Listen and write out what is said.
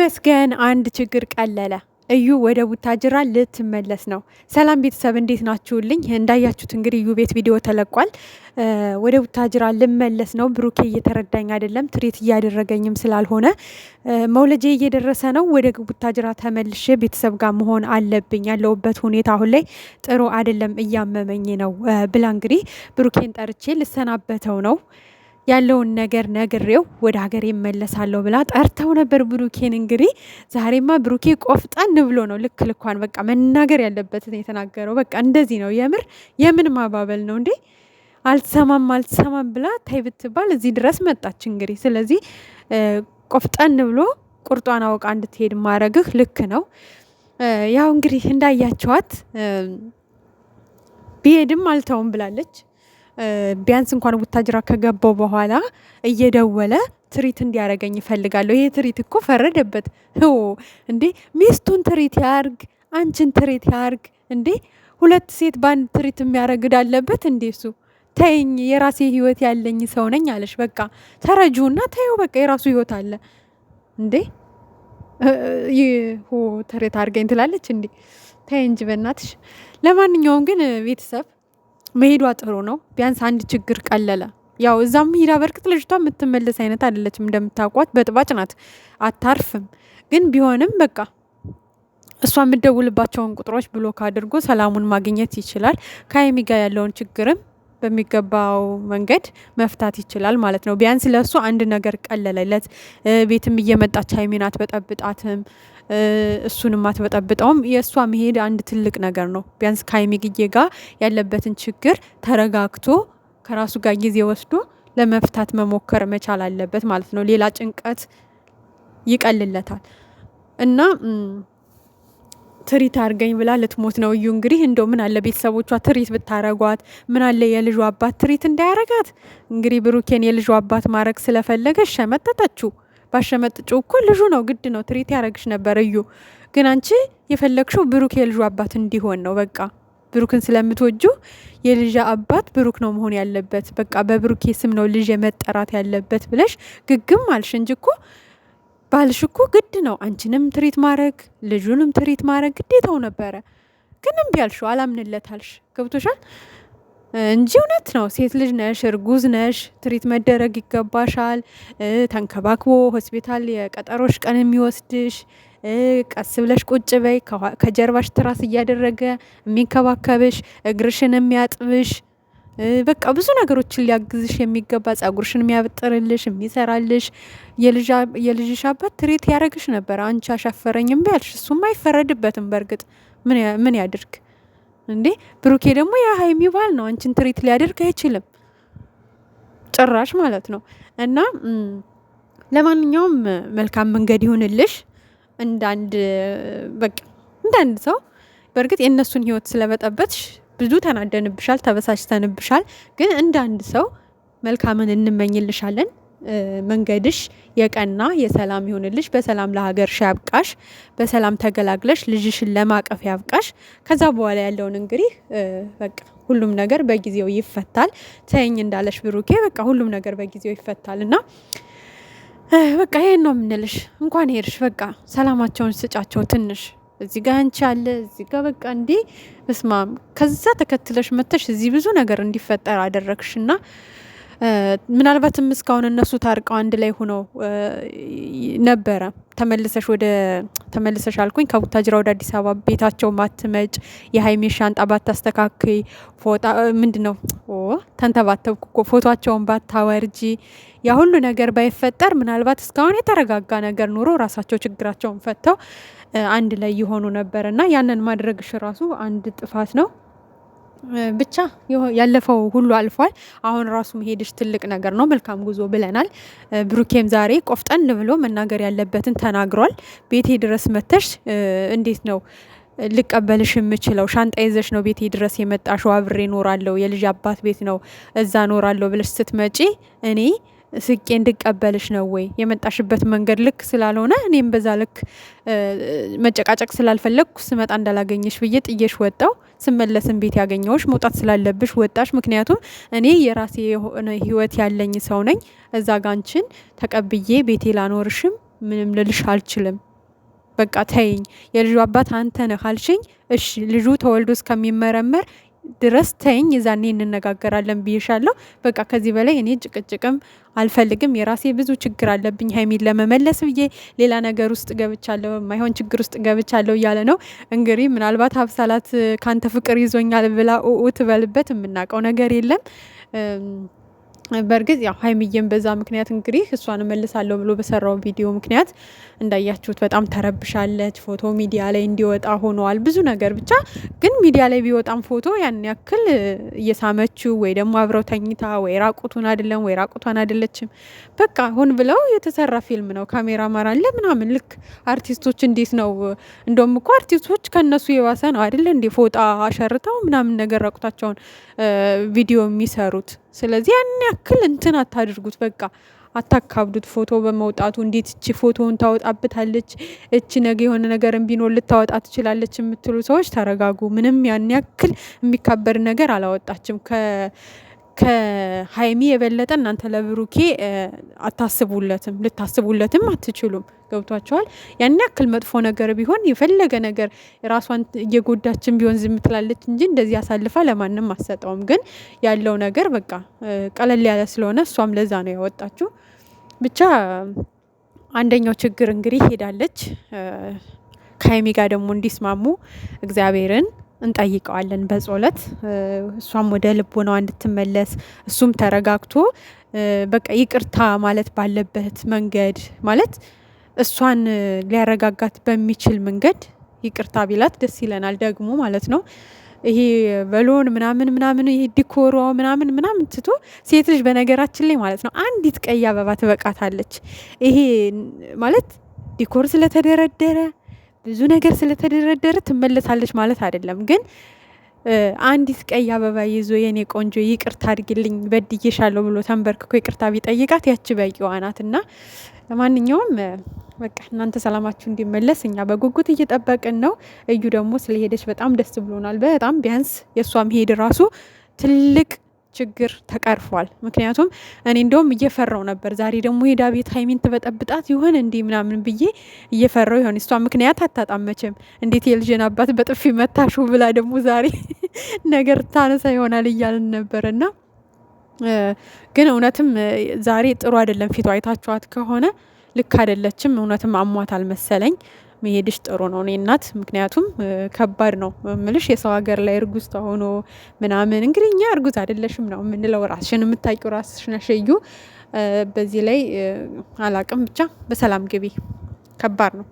ተመስገን አንድ ችግር ቀለለ። እዩ ወደ ቡታጅራ ልትመለስ ነው። ሰላም ቤተሰብ እንዴት ናችሁልኝ? እንዳያችሁት እንግዲህ እዩ ቤት ቪዲዮ ተለቋል። ወደ ቡታጅራ ልመለስ ነው። ብሩኬ እየተረዳኝ አይደለም፣ ትሪት እያደረገኝም ስላልሆነ መውለጄ እየደረሰ ነው። ወደ ቡታጅራ ተመልሼ ቤተሰብ ጋር መሆን አለብኝ። ያለውበት ሁኔታ አሁን ላይ ጥሩ አይደለም፣ እያመመኝ ነው ብላ እንግዲህ ብሩኬን ጠርቼ ልሰናበተው ነው ያለውን ነገር ነግሬው ወደ ሀገር ይመለሳለሁ ብላ ጠርተው ነበር ብሩኬን። እንግዲህ ዛሬማ ብሩኬ ቆፍጠን ብሎ ነው ልክ ልኳን በቃ መናገር ያለበትን የተናገረው። በቃ እንደዚህ ነው። የምን ማባበል ነው እንዴ? አልሰማም ብላ ታይ ብትባል እዚህ ድረስ መጣች። እንግዲህ ስለዚህ ቆፍጠን ብሎ ቁርጧን አውቃ እንድትሄድ ማድረግህ ልክ ነው። ያው እንግዲህ እንዳያቸዋት ቢሄድም አልተውም ብላለች። ቢያንስ እንኳን ቡታጅራ ከገባው በኋላ እየደወለ ትሪት እንዲያደርገኝ ይፈልጋለሁ። ይሄ ትሪት እኮ ፈረደበት እንዴ! ሚስቱን ትሪት ያርግ፣ አንቺን ትሪት ያርግ እንዴ! ሁለት ሴት በአንድ ትሪት የሚያረግድ አለበት እንዴ? እሱ ተይኝ፣ የራሴ ህይወት ያለኝ ሰው ነኝ አለሽ። በቃ ተረጁና ተይው፣ በቃ የራሱ ህይወት አለ እንዴ! ትሪት አርገኝ ትላለች እንዴ? ተይ እንጂ በእናትሽ። ለማንኛውም ግን ቤተሰብ መሄዷ ጥሩ ነው። ቢያንስ አንድ ችግር ቀለለ። ያው እዛም ሄዳ በርግጥ ልጅቷ የምትመለስ አይነት አይደለችም፣ እንደምታውቋት በጥባጭ ናት፣ አታርፍም። ግን ቢሆንም በቃ እሷ የምደውልባቸውን ቁጥሮች ብሎክ አድርጎ ሰላሙን ማግኘት ይችላል። ከሀይሚ ጋር ያለውን ችግርም በሚገባው መንገድ መፍታት ይችላል ማለት ነው። ቢያንስ ለእሱ አንድ ነገር ቀለለለት። ቤትም እየመጣች ሀይሚን አትበጠብጣትም፣ እሱንም አትበጠብጠውም። የእሷ መሄድ አንድ ትልቅ ነገር ነው። ቢያንስ ከሀይሚ ግዬ ጋር ያለበትን ችግር ተረጋግቶ ከራሱ ጋር ጊዜ ወስዶ ለመፍታት መሞከር መቻል አለበት ማለት ነው። ሌላ ጭንቀት ይቀልለታል እና ትሪት አርገኝ ብላ ልትሞት ነው። እዩ እንግዲህ እንደው ምን አለ ቤተሰቦቿ ትሪት ብታረጓት፣ ምን አለ የልጁ አባት ትሪት እንዳያረጋት። እንግዲህ ብሩኬን የልጁ አባት ማድረግ ስለፈለገ ሸመጠጠችው። ባሸመጥጭው እኮ ልጁ ነው፣ ግድ ነው፣ ትሪት ያረግሽ ነበር። እዩ ግን አንቺ የፈለግሽው ብሩክ የልጁ አባት እንዲሆን ነው። በቃ ብሩክን ስለምትወጁ የልጅ አባት ብሩክ ነው መሆን ያለበት፣ በቃ በብሩኬ ስም ነው ልጅ መጠራት ያለበት ብለሽ ግግም አልሽ እንጂ እኮ ባልሽ እኮ ግድ ነው አንቺንም ትሪት ማድረግ ልጁንም ትሪት ማድረግ ግዴታው ነበረ። ግን እምቢ አልሽው፣ አላምንለታልሽ። ገብቶሻል እንጂ እውነት ነው። ሴት ልጅ ነሽ፣ እርጉዝ ነሽ፣ ትሪት መደረግ ይገባሻል። ተንከባክቦ ሆስፒታል የቀጠሮሽ ቀን የሚወስድሽ፣ ቀስ ብለሽ ቁጭ በይ፣ ከጀርባሽ ትራስ እያደረገ የሚንከባከብሽ፣ እግርሽን የሚያጥብሽ፣ በቃ ብዙ ነገሮችን ሊያግዝሽ የሚገባ፣ ጸጉርሽን የሚያበጥርልሽ፣ የሚሰራልሽ የልጅሽ አባት ትሪት ያደረግሽ ነበር። አንቺ አሻፈረኝም ቢያልሽ እሱም አይፈረድበትም። በእርግጥ ምን ያድርግ እንዴ? ብሩኬ ደግሞ የሀይሚ ባል ነው። አንቺን ትሪት ሊያደርግ አይችልም ጭራሽ ማለት ነው። እና ለማንኛውም መልካም መንገድ ይሁንልሽ። እንዳንድ ሰው በእርግጥ የእነሱን ህይወት ስለበጠበትሽ ብዙ ተናደንብሻል፣ ተበሳጭተንብሻል። ግን እንዳንድ ሰው መልካምን እንመኝልሻለን። መንገድሽ የቀና የሰላም ይሁንልሽ። በሰላም ለሀገርሽ ያብቃሽ። በሰላም ተገላግለሽ ልጅሽን ለማቀፍ ያብቃሽ። ከዛ በኋላ ያለውን እንግዲህ በቃ ሁሉም ነገር በጊዜው ይፈታል። ተይኝ እንዳለሽ ብሩኬ በቃ ሁሉም ነገር በጊዜው ይፈታል እና በቃ ይሄን ነው የምንልሽ። እንኳን ሄድሽ፣ በቃ ሰላማቸውን ስጫቸው ትንሽ። እዚህ ጋር አንቺ አለ እዚህ ጋር በቃ እንዴ በስማም። ከዛ ተከትለሽ መተሽ እዚህ ብዙ ነገር እንዲፈጠር አደረግሽና ምናልባትም እስካሁን እነሱ ታርቀው አንድ ላይ ሆነው ነበረ። ተመልሰሽ አልኩኝ ከቡታጅራ ወደ አዲስ አበባ ቤታቸው ማትመጭ፣ የሀይሚ ሻንጣ ባታስተካክይ፣ ፎጣ ምንድነው ተንተባተብኩ እኮ ፎቶቸውን ባታወርጂ፣ ያ ሁሉ ነገር ባይፈጠር ምናልባት እስካሁን የተረጋጋ ነገር ኑሮ ራሳቸው ችግራቸውን ፈተው አንድ ላይ ይሆኑ ነበር እና ያንን ማድረግሽ ራሱ አንድ ጥፋት ነው። ብቻ ያለፈው ሁሉ አልፏል። አሁን ራሱ መሄድሽ ትልቅ ነገር ነው። መልካም ጉዞ ብለናል። ብሩኬም ዛሬ ቆፍጠን ብሎ መናገር ያለበትን ተናግሯል። ቤቴ ድረስ መተሽ እንዴት ነው ልቀበልሽ የምችለው? ሻንጣ ይዘሽ ነው ቤቴ ድረስ የመጣሽው፣ አብሬ ኖራለሁ፣ የልጅ አባት ቤት ነው እዛ ኖራለሁ ብለሽ ስትመጪ እኔ ስቄ እንድቀበልሽ ነው ወይ? የመጣሽበት መንገድ ልክ ስላልሆነ እኔም በዛ ልክ መጨቃጨቅ ስላልፈለግኩ ስመጣ እንዳላገኘሽ ብዬ ጥዬሽ ወጣው። ስመለስም ቤት ያገኘውሽ መውጣት ስላለብሽ ወጣሽ። ምክንያቱም እኔ የራሴ የሆነ ህይወት ያለኝ ሰው ነኝ። እዛ ጋንችን ተቀብዬ ቤቴ ላኖርሽም ምንም ልልሽ አልችልም በቃ ተይኝ፣ የልጁ አባት አንተ ነህ አልሽኝ፣ እሺ ልጁ ተወልዶ እስከሚመረመር ድረስ ተይኝ፣ የዛኔ እንነጋገራለን ብዬሻለሁ። በቃ ከዚህ በላይ እኔ ጭቅጭቅም አልፈልግም። የራሴ ብዙ ችግር አለብኝ ሀይሚን ለመመለስ ብዬ ሌላ ነገር ውስጥ ገብቻለሁ፣ የማይሆን ችግር ውስጥ ገብቻለሁ እያለ ነው እንግዲህ። ምናልባት ሀብሳላት ካንተ ፍቅር ይዞኛል ብላ ትበልበት፣ የምናውቀው ነገር የለም። በእርግጥ ያው ሀይሚዬም በዛ ምክንያት እንግዲህ እሷን እመልሳለሁ ብሎ በሰራው ቪዲዮ ምክንያት እንዳያችሁት በጣም ተረብሻለች። ፎቶ ሚዲያ ላይ እንዲወጣ ሆነዋል ብዙ ነገር ብቻ። ግን ሚዲያ ላይ ቢወጣም ፎቶ ያን ያክል እየሳመችው ወይ ደግሞ አብረው ተኝታ ወይ ራቁቱን አይደለም ወይ ራቁቷን አይደለችም። በቃ ሆን ብለው የተሰራ ፊልም ነው። ካሜራ ማራለ ምናምን ልክ አርቲስቶች እንዴት ነው? እንደውም እኮ አርቲስቶች ከነሱ የባሰ ነው አይደለ እንዴ? ፎጣ አሸርተው ምናምን ነገር ራቁታቸውን ቪዲዮ የሚሰሩት። ስለዚህ ያን ያክል እንትን አታድርጉት። በቃ አታካብዱት። ፎቶ በመውጣቱ እንዴት እቺ ፎቶውን ታወጣብታለች፣ እቺ ነገ የሆነ ነገርን ቢኖር ልታወጣ ትችላለች የምትሉ ሰዎች ተረጋጉ። ምንም ያን ያክል የሚካበር ነገር አላወጣችም። ከሀይሚ የበለጠ እናንተ ለብሩኬ አታስቡለትም፣ ልታስቡለትም አትችሉም። ገብቷቸዋል። ያን ያክል መጥፎ ነገር ቢሆን የፈለገ ነገር ራሷን እየጎዳችን ቢሆን ዝም ትላለች እንጂ እንደዚህ አሳልፋ ለማንም አትሰጠውም። ግን ያለው ነገር በቃ ቀለል ያለ ስለሆነ እሷም ለዛ ነው ያወጣችው። ብቻ አንደኛው ችግር እንግዲህ ሄዳለች። ከሀይሚ ጋር ደግሞ እንዲስማሙ እግዚአብሔርን እንጠይቀዋለን በጸሎት። እሷም ወደ ልቦናዋ እንድትመለስ እሱም ተረጋግቶ በቃ ይቅርታ ማለት ባለበት መንገድ ማለት እሷን ሊያረጋጋት በሚችል መንገድ ይቅርታ ቢላት ደስ ይለናል ደግሞ ማለት ነው። ይሄ በሎን ምናምን ይሄ ዲኮሯ ምናምን ትቶ ሴት ልጅ በነገራችን ላይ ማለት ነው አንዲት ቀይ አበባ ትበቃታለች። ይሄ ማለት ዲኮር ስለተደረደረ ብዙ ነገር ስለተደረደረ ትመለሳለች ማለት አይደለም። ግን አንዲት ቀይ አበባ ይዞ የኔ ቆንጆ ይቅርታ አድርግልኝ በድዬሻለሁ ብሎ ተንበርክኮ ይቅርታ ቢጠይቃት ያቺ በቂዋ ናት። እና ለማንኛውም በቃ እናንተ ሰላማችሁ እንዲመለስ እኛ በጉጉት እየጠበቅን ነው። እዩ ደግሞ ስለሄደች በጣም ደስ ብሎናል። በጣም ቢያንስ የእሷ መሄድ ራሱ ትልቅ ችግር ተቀርፏል። ምክንያቱም እኔ እንደውም እየፈራው ነበር። ዛሬ ደግሞ ሄዳ ቤት ሀይሚን ትበጠብጣት ይሆን እንዲህ ምናምን ብዬ እየፈራው ይሆን። እሷ ምክንያት አታጣመችም። እንዴት የልጅን አባት በጥፊ መታሹ ብላ ደግሞ ዛሬ ነገር ታነሳ ይሆናል እያልን ነበር። እና ግን እውነትም ዛሬ ጥሩ አይደለም። ፊቷ አይታችኋት ከሆነ ልክ አይደለችም። እውነትም አሟታል መሰለኝ። መሄድሽ ጥሩ ነው እኔ እናት። ምክንያቱም ከባድ ነው ምልሽ የሰው ሀገር ላይ እርጉዝ ተሆኖ ምናምን እንግዲህ እኛ እርጉዝ አይደለሽም ነው የምንለው። ራስሽን የምታውቂው ራስሽ ነሽ እዩ። በዚህ ላይ አላቅም ብቻ በሰላም ግቢ። ከባድ ነው።